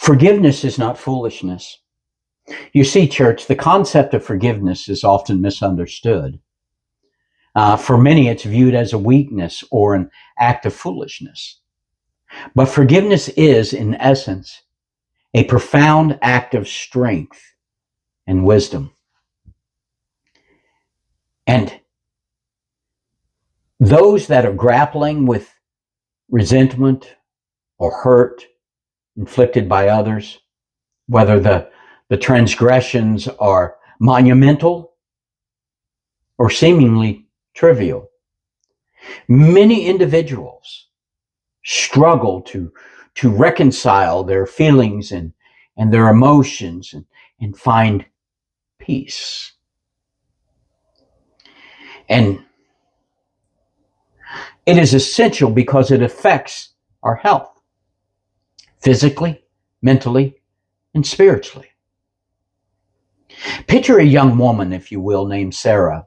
Forgiveness is not foolishness. You see, church, the concept of forgiveness is often misunderstood. For many, it's viewed as a weakness or an act of foolishness. But forgiveness is, in essence, a profound act of strength and wisdom. And those that are grappling with resentment or hurt inflicted by others, whether the transgressions are monumental or seemingly trivial, many individuals struggle to reconcile their feelings and their emotions and find peace. And it is essential because it affects our health, physically, mentally, and spiritually. Picture a young woman, if you will, named Sarah,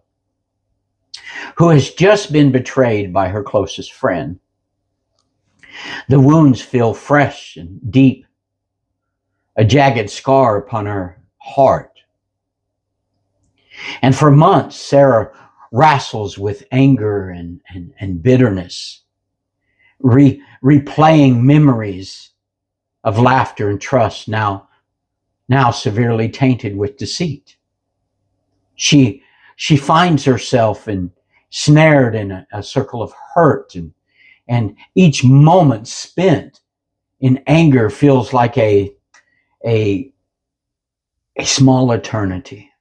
who has just been betrayed by her closest friend. The wounds feel fresh and deep, a jagged scar upon her heart. And for months, Sarah wrestles with anger and bitterness, replaying memories of laughter and trust, now severely tainted with deceit. She finds herself ensnared in a circle of hurt, and each moment spent in anger feels like a small eternity.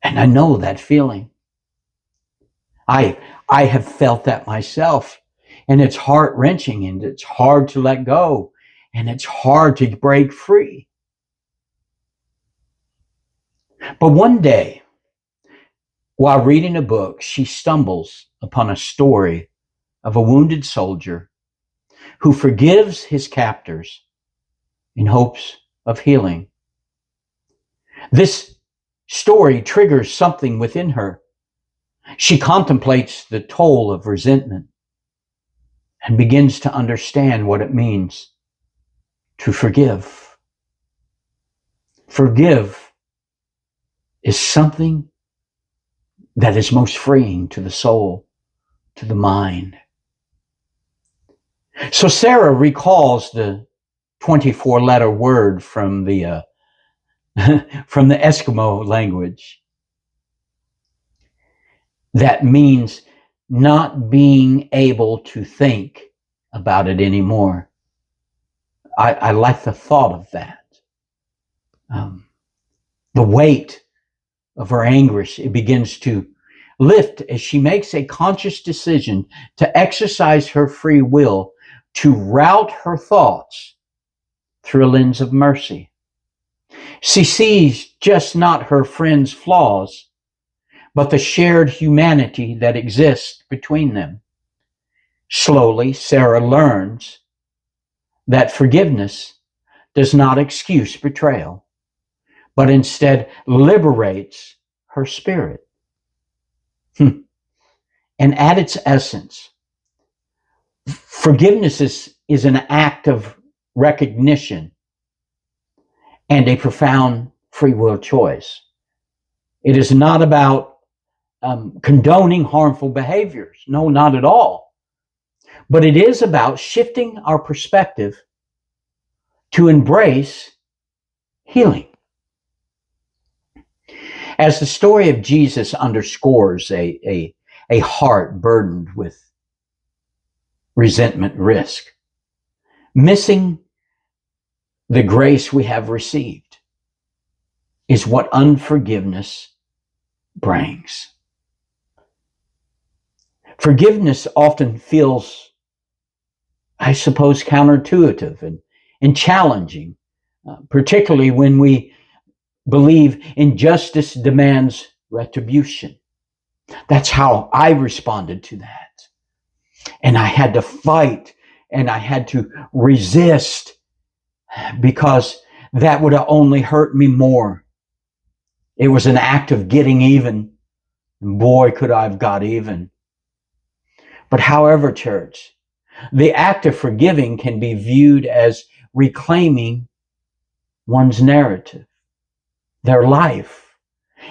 And I know that feeling. I have felt that myself, and it's heart-wrenching, and it's hard to let go, and it's hard to break free. But one day, while reading a book, she stumbles upon a story of a wounded soldier who forgives his captors in hopes of healing. This story triggers something within her. She contemplates the toll of resentment and begins to understand what it means to forgive. Forgive is something that is most freeing to the soul, to the mind. So Sarah recalls the 24-letter word from the Eskimo language that means not being able to think about it anymore. I like the thought of that. The weight of her anguish, it begins to lift as she makes a conscious decision to exercise her free will to route her thoughts through a lens of mercy. She sees just not her friend's flaws, but the shared humanity that exists between them. Slowly, Sarah learns that forgiveness does not excuse betrayal, but instead liberates her spirit. And at its essence, forgiveness is an act of recognition and a profound free will choice. It is not about condoning harmful behaviors. No, not at all. But it is about shifting our perspective to embrace healing. As the story of Jesus underscores a heart burdened with resentment risk, missing the grace we have received is what unforgiveness brings. Forgiveness often feels, I suppose, counterintuitive and challenging, particularly when we believe injustice demands retribution. That's how I responded to that. And I had to fight and I had to resist because that would have only hurt me more. It was an act of getting even. And boy, could I have got even. But however, church, The act of forgiving can be viewed as reclaiming one's narrative, their life,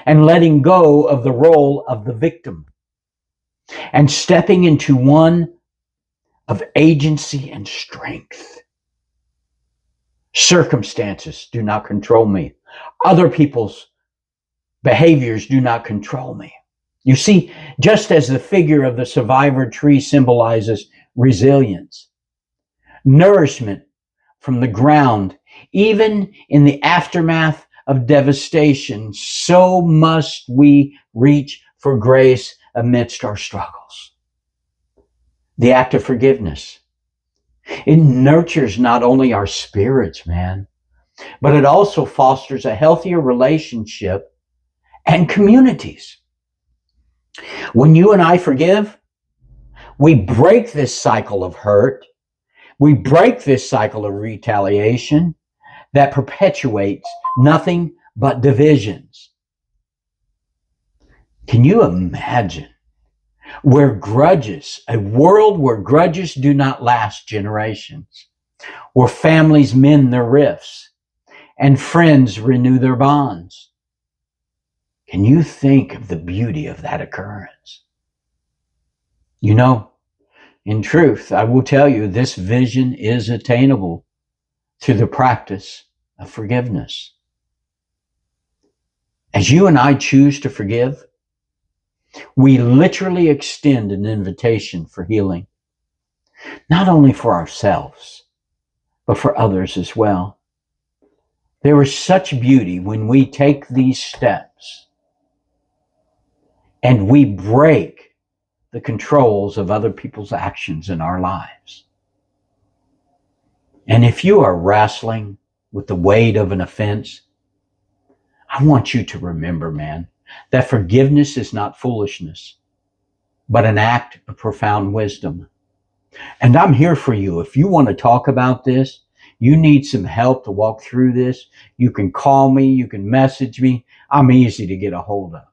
and letting go of the role of the victim and stepping into one of agency and strength. Circumstances do not control me. Other people's behaviors do not control me. You see, just as the figure of the survivor tree symbolizes resilience, nourishment from the ground, even in the aftermath of devastation, so must we reach for grace amidst our struggles. The act of forgiveness, it nurtures not only our spirits, man, but it also fosters a healthier relationship and communities. When you and I forgive, we break this cycle of hurt. We break this cycle of retaliation that perpetuates nothing but divisions. Can you imagine a world where grudges do not last generations, where families mend their rifts and friends renew their bonds? Can you think of the beauty of that occurrence? You know, in truth, I will tell you, this vision is attainable through the practice of forgiveness. As you and I choose to forgive, we literally extend an invitation for healing, not only for ourselves, but for others as well. There is such beauty when we take these steps and we break the controls of other people's actions in our lives. And if you are wrestling with the weight of an offense, I want you to remember, man, that forgiveness is not foolishness, but an act of profound wisdom. And I'm here for you. If you want to talk about this, you need some help to walk through this, you can call me, you can message me. I'm easy to get a hold of.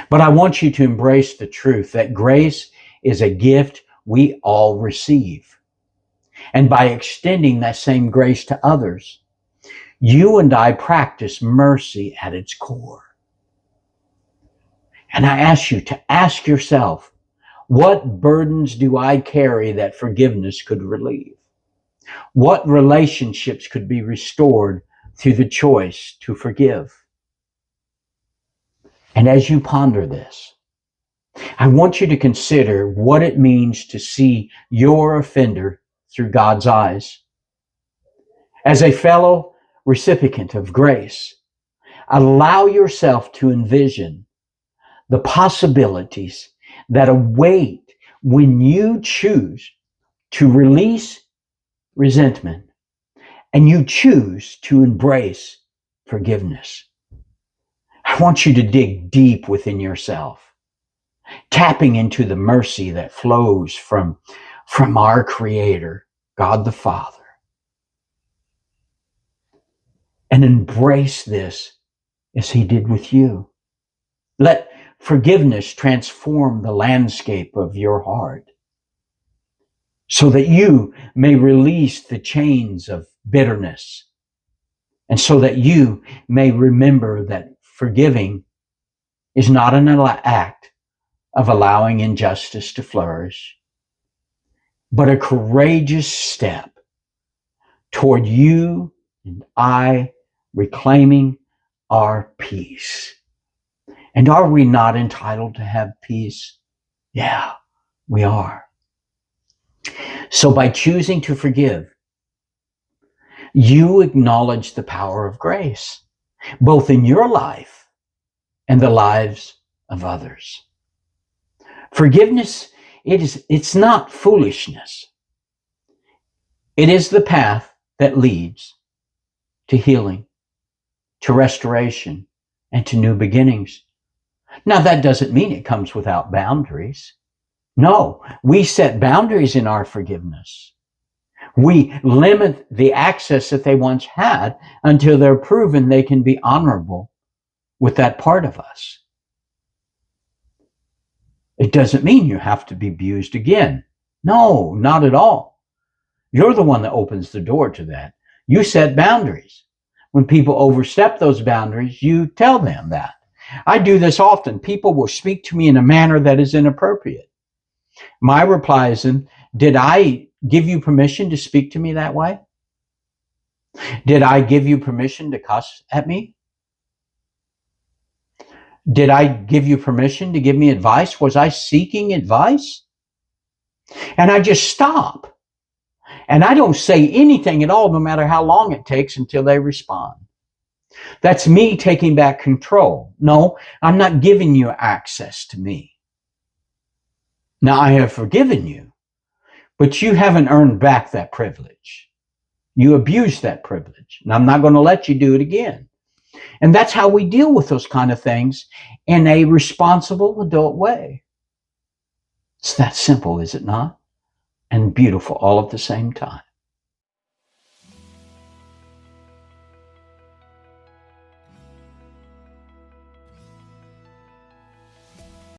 But I want you to embrace the truth that grace is a gift we all receive. And by extending that same grace to others, you and I practice mercy at its core. And I ask you to ask yourself, what burdens do I carry that forgiveness could relieve? What relationships could be restored through the choice to forgive? And as you ponder this, I want you to consider what it means to see your offender through God's eyes. As a fellow recipient of grace, allow yourself to envision the possibilities that await when you choose to release resentment and you choose to embrace forgiveness. I want you to dig deep within yourself, tapping into the mercy that flows from our Creator, God the Father, and embrace this as He did with you. Let forgiveness transform the landscape of your heart so that you may release the chains of bitterness, and so that you may remember that forgiving is not an act of allowing injustice to flourish, but a courageous step toward you and I reclaiming our peace. And are we not entitled to have peace? Yeah, we are. So by choosing to forgive, you acknowledge the power of grace, both in your life and the lives of others. Forgiveness, it's not foolishness. It is the path that leads to healing, to restoration, and to new beginnings. Now, that doesn't mean it comes without boundaries. No, we set boundaries in our forgiveness. We limit the access that they once had until they're proven they can be honorable with that part of us. It doesn't mean you have to be abused again. No, not at all. You're the one that opens the door to that. You set boundaries. When people overstep those boundaries, you tell them that. I do this often. People will speak to me in a manner that is inappropriate. My reply is, did I give you permission to speak to me that way? Did I give you permission to cuss at me? Did I give you permission to give me advice? Was I seeking advice? And I just stop. And I don't say anything at all, no matter how long it takes until they respond. That's me taking back control. No, I'm not giving you access to me. Now, I have forgiven you, but you haven't earned back that privilege. You abused that privilege, and I'm not going to let you do it again. And that's how we deal with those kind of things in a responsible adult way. It's that simple, is it not? And beautiful all at the same time.